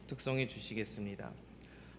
특성해 주시겠습니다.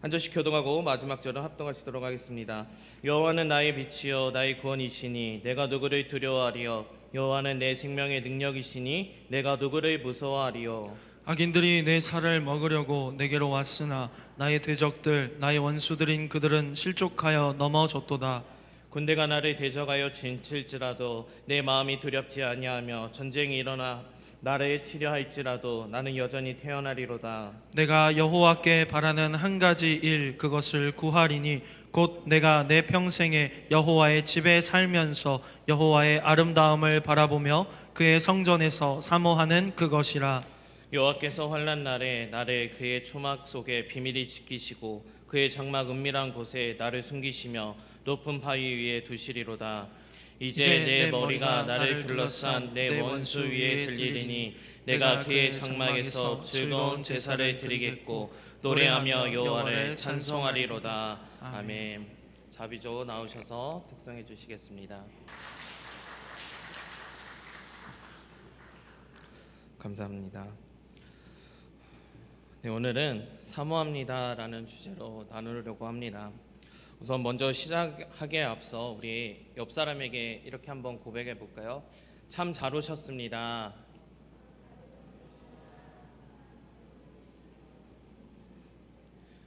한 절씩 교동하고 마지막 절은 합동하시도록 하겠습니다. 여호와는 나의 빛이요 나의 구원이시니 내가 누구를 두려워하리요. 여호와는 내 생명의 능력이시니 내가 누구를 무서워하리요. 악인들이 내 살을 먹으려고 내게로 왔으나 나의 대적들 나의 원수들인 그들은 실족하여 넘어졌도다. 군대가 나를 대적하여 진칠지라도 내 마음이 두렵지 아니하며 전쟁이 일어나 나를 치려 할지라도 나는 여전히 태어나리로다. 내가 여호와께 바라는 한 가지 일 그것을 구하리니 곧 내가 내 평생에 여호와의 집에 살면서 여호와의 아름다움을 바라보며 그의 성전에서 사모하는 그것이라. 여호와께서 환난 날에 나를 그의 초막 속에 비밀히 지키시고 그의 장막 은밀한 곳에 나를 숨기시며 높은 바위 위에 두시리로다. 이제 내 머리가 나를 둘러싼 내 원수 위에 들리리니 내가 그의 장막에서 즐거운 제사를 드리겠고 노래하며 여호와를 찬송하리로다. 아멘. 자비조 나오셔서 특성해 주시겠습니다. 감사합니다. 네, 오늘은 사모합니다라는 주제로 나누려고 합니다. 우선 먼저 시작하기에 앞서 우리 옆 사람에게 이렇게 한번 고백해 볼까요? 참 잘 오셨습니다.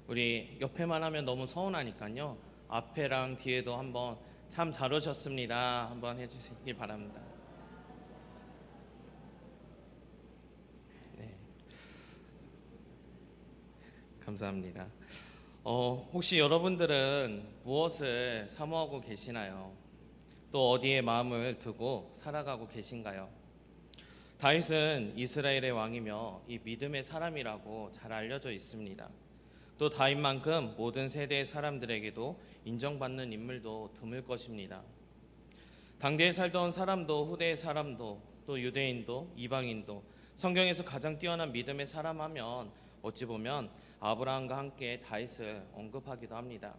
우리 옆에만 하면 너무 서운하니까요. 앞에랑 뒤에도 한번 참 잘 오셨습니다. 한번 해주시기 바랍니다. 네, 감사합니다. 혹시 여러분들은 무엇을 사모하고 계시나요? 또 어디에 마음을 두고 살아가고 계신가요? 다윗은 이스라엘의 왕이며 이 믿음의 사람이라고 잘 알려져 있습니다. 또 다윗만큼 모든 세대의 사람들에게도 인정받는 인물도 드물 것입니다. 당대에 살던 사람도 후대의 사람도 또 유대인도 이방인도 성경에서 가장 뛰어난 믿음의 사람 하면 어찌 보면 아브라함과 함께 다윗을 언급하기도 합니다.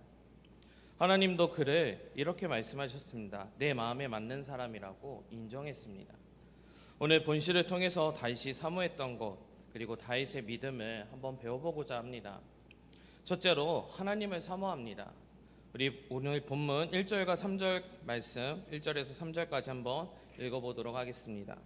하나님도 그를 이렇게 말씀하셨습니다. 내 마음에 맞는 사람이라고 인정했습니다. 오늘 본시를 통해서 다윗이 사모했던 것 그리고 다윗의 믿음을 한번 배워보고자 합니다. 첫째로 하나님을 사모합니다. 우리 오늘 본문 1절과 3절 말씀 1절에서 3절까지 한번 읽어보도록 하겠습니다.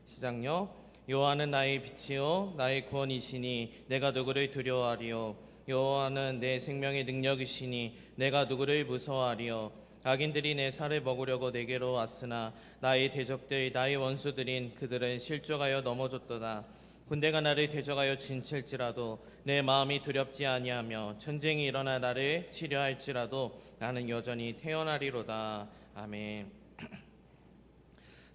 시작요. 여호와는 나의 빛이요 나의 구원이시니 내가 누구를 두려워하리요. 여호와는 내 생명의 능력이시니 내가 누구를 무서워하리요. 악인들이 내 살을 먹으려고 내게로 왔으나 나의 대적들 나의 원수들인 그들은 실족하여 넘어졌도다. 군대가 나를 대적하여 진칠지라도 내 마음이 두렵지 아니하며 전쟁이 일어나 나를 치려 할지라도 나는 여전히 태어나리로다. 아멘.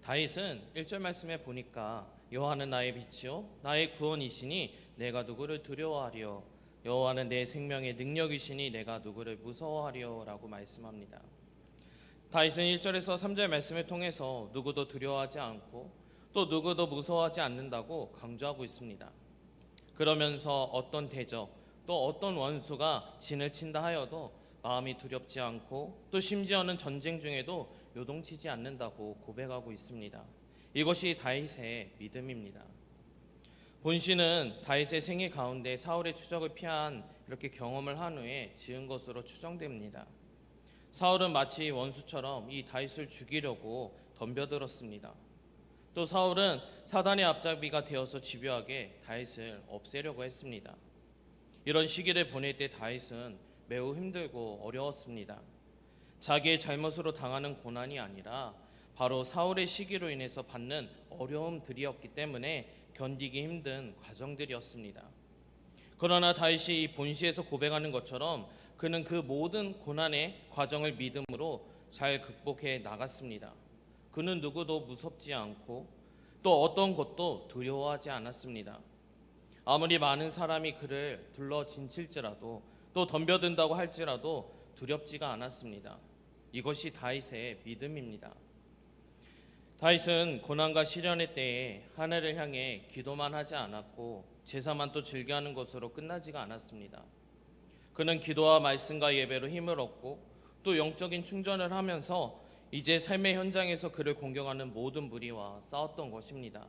다윗은 1절 말씀에 보니까 여호와는 나의 빛이요 나의 구원이시니 내가 누구를 두려워하리요. 여호와는 내 생명의 능력이시니 내가 누구를 무서워하리요 라고 말씀합니다. 다윗은 1절에서 3절 말씀을 통해서 누구도 두려워하지 않고 또 누구도 무서워하지 않는다고 강조하고 있습니다. 그러면서 어떤 대적 또 어떤 원수가 진을 친다 하여도 마음이 두렵지 않고 또 심지어는 전쟁 중에도 요동치지 않는다고 고백하고 있습니다. 이것이 다윗의 믿음입니다. 본시는 다윗의 생애 가운데 사울의 추적을 피한 이렇게 경험을 한 후에 지은 것으로 추정됩니다. 사울은 마치 원수처럼 이 다윗을 죽이려고 덤벼들었습니다. 또 사울은 사단의 앞잡이가 되어서 집요하게 다윗을 없애려고 했습니다. 이런 시기를 보낼 때 다윗은 매우 힘들고 어려웠습니다. 자기의 잘못으로 당하는 고난이 아니라 바로 사울의 시기로 인해서 받는 어려움들이었기 때문에 견디기 힘든 과정들이었습니다. 그러나 다윗이 이 본시에서 고백하는 것처럼 그는 그 모든 고난의 과정을 믿음으로 잘 극복해 나갔습니다. 그는 누구도 무섭지 않고 또 어떤 것도 두려워하지 않았습니다. 아무리 많은 사람이 그를 둘러 진칠지라도 또 덤벼든다고 할지라도 두렵지가 않았습니다. 이것이 다윗의 믿음입니다. 다윗은 고난과 시련의 때에 하늘을 향해 기도만 하지 않았고 제사만 또 즐겨하는 것으로 끝나지가 않았습니다. 그는 기도와 말씀과 예배로 힘을 얻고 또 영적인 충전을 하면서 이제 삶의 현장에서 그를 공격하는 모든 무리와 싸웠던 것입니다.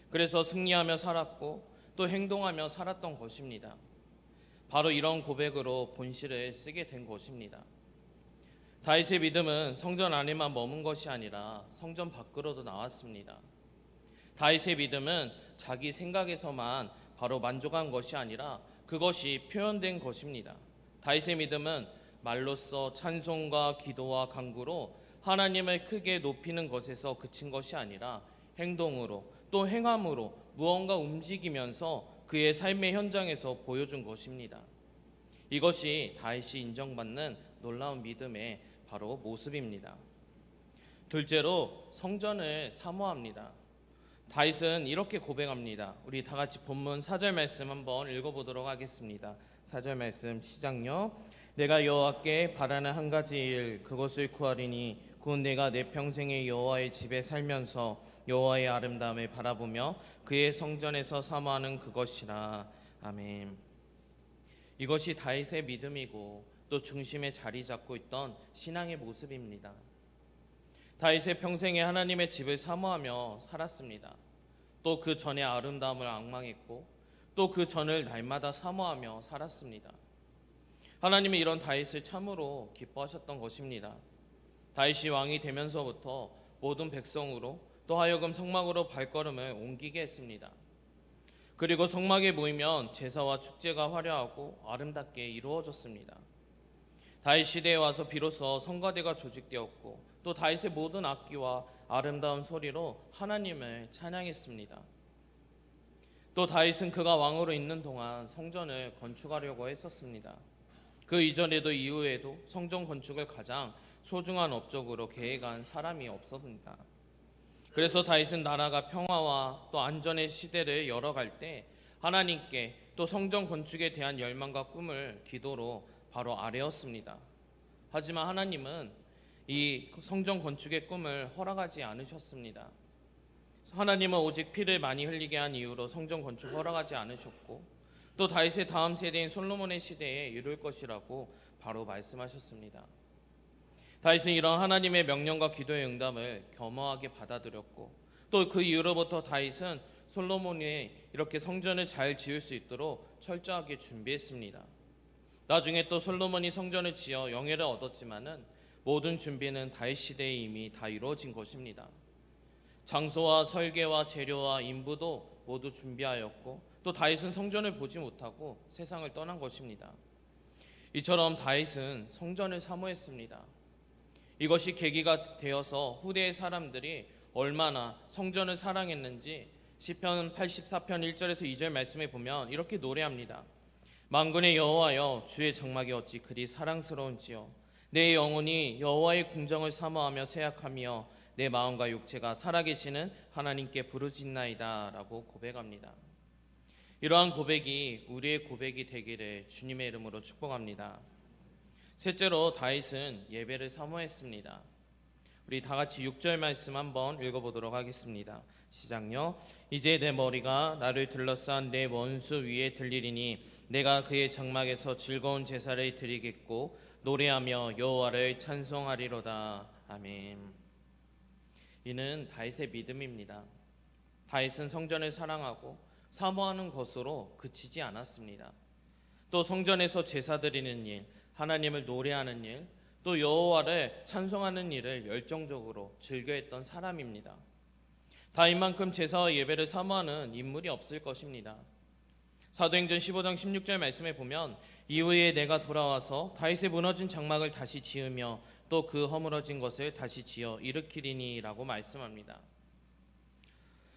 그래서 승리하며 살았고 또 행동하며 살았던 것입니다. 바로 이런 고백으로 본시를 쓰게 된 것입니다. 다윗의 믿음은 성전 안에만 머문 것이 아니라 성전 밖으로도 나왔습니다. 다윗의 믿음은 자기 생각에서만 바로 만족한 것이 아니라 그것이 표현된 것입니다. 다윗의 믿음은 말로써 찬송과 기도와 간구로 하나님을 크게 높이는 것에서 그친 것이 아니라 행동으로 또 행함으로 무언가 움직이면서 그의 삶의 현장에서 보여준 것입니다. 이것이 다윗이 인정받는 놀라운 믿음의 바로 모습입니다. 둘째로 성전을 사모합니다. 다윗은 이렇게 고백합니다. 우리 다 같이 본문 4절 말씀 한번 읽어보도록 하겠습니다. 4절 말씀 시작요. 내가 여호와께 바라는 한 가지 일 그것을 구하리니 곧 내가 내 평생에 여호와의 집에 살면서 여호와의 아름다움을 바라보며 그의 성전에서 사모하는 그것이라. 아멘. 이것이 다윗의 믿음이고 또 중심에 자리 잡고 있던 신앙의 모습입니다. 다윗의 평생에 하나님의 집을 사모하며 살았습니다. 또 그 전의 아름다움을 앙망했고 또 그 전을 날마다 사모하며 살았습니다. 하나님이 이런 다윗을 참으로 기뻐하셨던 것입니다. 다윗이 왕이 되면서부터 모든 백성으로 또 하여금 성막으로 발걸음을 옮기게 했습니다. 그리고 성막에 모이면 제사와 축제가 화려하고 아름답게 이루어졌습니다. 다윗 시대에 와서 비로소 성가대가 조직되었고 또 다윗의 모든 악기와 아름다운 소리로 하나님을 찬양했습니다. 또 다윗은 그가 왕으로 있는 동안 성전을 건축하려고 했었습니다. 그 이전에도 이후에도 성전 건축을 가장 소중한 업적으로 계획한 사람이 없었습니다. 그래서 다윗은 나라가 평화와 또 안전의 시대를 열어갈 때 하나님께 또 성전 건축에 대한 열망과 꿈을 기도로 바로 아뢰었습니다. 하지만 하나님은 이 성전 건축의 꿈을 허락하지 않으셨습니다. 하나님은 오직 피를 많이 흘리게 한 이유로 성전 건축 허락하지 않으셨고 또 다윗의 다음 세대인 솔로몬의 시대에 이룰 것이라고 바로 말씀하셨습니다. 다윗은 이런 하나님의 명령과 기도의 응답을 겸허하게 받아들였고 또 그 이후로부터 다윗은 솔로몬이 이렇게 성전을 잘 지을 수 있도록 철저하게 준비했습니다. 나중에 또 솔로몬이 성전을 지어 영예를 얻었지만은 모든 준비는 다윗 시대에 이미 다 이루어진 것입니다. 장소와 설계와 재료와 인부도 모두 준비하였고 또 다윗은 성전을 보지 못하고 세상을 떠난 것입니다. 이처럼 다윗은 성전을 사모했습니다. 이것이 계기가 되어서 후대의 사람들이 얼마나 성전을 사랑했는지 시편 84편 1절에서 2절 말씀에 보면 이렇게 노래합니다. 만군의 여호와여 주의 장막이 어찌 그리 사랑스러운지요. 내 영혼이 여호와의 궁정을 사모하며 새약하며 내 마음과 육체가 살아계시는 하나님께 부르짖나이다 라고 고백합니다. 이러한 고백이 우리의 고백이 되기를 주님의 이름으로 축복합니다. 셋째로 다윗은 예배를 사모했습니다. 우리 다 같이 6절 말씀 한번 읽어보도록 하겠습니다. 시작요. 이제 내 머리가 나를 둘러싼 내 원수 위에 들리리니 내가 그의 장막에서 즐거운 제사를 드리겠고 노래하며 여호와를 찬송하리로다. 아멘. 이는 다윗의 믿음입니다. 다윗은 성전을 사랑하고 사모하는 것으로 그치지 않았습니다. 또 성전에서 제사 드리는 일, 하나님을 노래하는 일, 또 여호와를 찬송하는 일을 열정적으로 즐겨했던 사람입니다. 다윗만큼 제사와 예배를 사모하는 인물이 없을 것입니다. 사도행전 15장 16절 말씀에 보면 이후에 내가 돌아와서 다윗의 무너진 장막을 다시 지으며 또 그 허물어진 것을 다시 지어 일으키리니 라고 말씀합니다.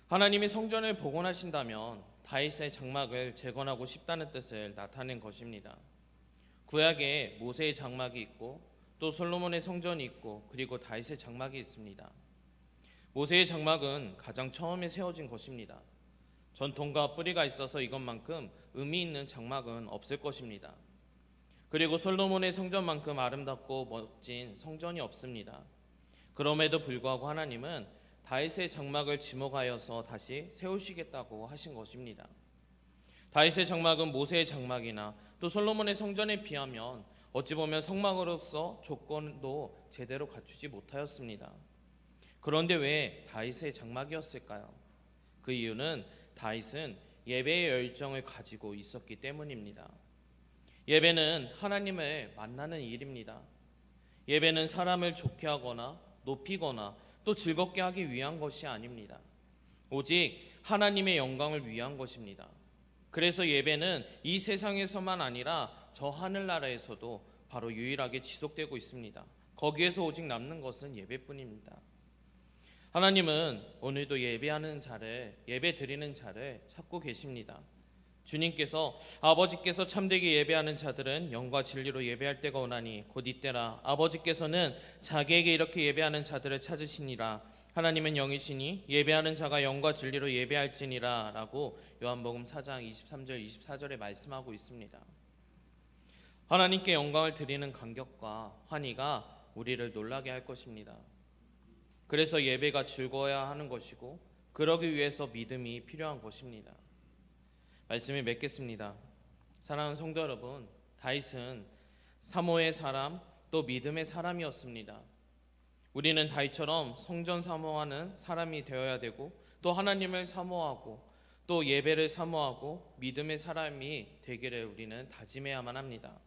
하나님이 성전을 복원하신다면 다윗의 장막을 재건하고 싶다는 뜻을 나타낸 것입니다. 구약에 모세의 장막이 있고 또 솔로몬의 성전이 있고 그리고 다윗의 장막이 있습니다. 모세의 장막은 가장 처음에 세워진 것입니다. 전통과 뿌리가 있어서 이것만큼 의미 있는 장막은 없을 것입니다. 그리고 솔로몬의 성전만큼 아름답고 멋진 성전이 없습니다. 그럼에도 불구하고 하나님은 다윗의 장막을 지목하여서 다시 세우시겠다고 하신 것입니다. 다윗의 장막은 모세의 장막이나 또 솔로몬의 성전에 비하면 어찌 보면 성막으로서 조건도 제대로 갖추지 못하였습니다. 그런데 왜 다윗의 장막이었을까요? 그 이유는 다윗은 예배의 열정을 가지고 있었기 때문입니다. 예배는 하나님을 만나는 일입니다. 예배는 사람을 좋게 하거나 높이거나 또 즐겁게 하기 위한 것이 아닙니다. 오직 하나님의 영광을 위한 것입니다. 그래서 예배는 이 세상에서만 아니라 저 하늘나라에서도 바로 유일하게 지속되고 있습니다. 거기에서 오직 남는 것은 예배뿐입니다. 하나님은 오늘도 예배 드리는 자를 찾고 계십니다. 주님께서 아버지께서 참되게 예배하는 자들은 영과 진리로 예배할 때가 오나니 곧 이때라. 아버지께서는 자기에게 이렇게 예배하는 자들을 찾으시니라. 하나님은 영이시니 예배하는 자가 영과 진리로 예배할지니라 라고 요한복음 4장 23절 24절에 말씀하고 있습니다. 하나님께 영광을 드리는 감격과 환희가 우리를 놀라게 할 것입니다. 그래서 예배가 즐거워야 하는 것이고 그러기 위해서 믿음이 필요한 것입니다. 말씀을 맺겠습니다. 사랑하는 성도 여러분, 다윗은 사모의 사람 또 믿음의 사람이었습니다. 우리는 다윗처럼 성전 사모하는 사람이 되어야 되고 또 하나님을 사모하고 또 예배를 사모하고 믿음의 사람이 되기를 우리는 다짐해야만 합니다.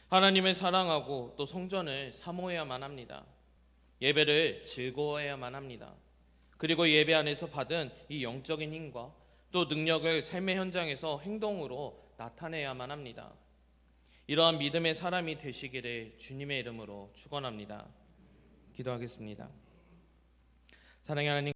하나님을 사랑하고 또 성전을 사모해야만 합니다. 예배를 즐거워해야만 합니다. 그리고 예배 안에서 받은 이 영적인 힘과 또 능력을 삶의 현장에서 행동으로 나타내야만 합니다. 이러한 믿음의 사람이 되시기를 주님의 이름으로 축원합니다. 기도하겠습니다. 사랑의 하나님,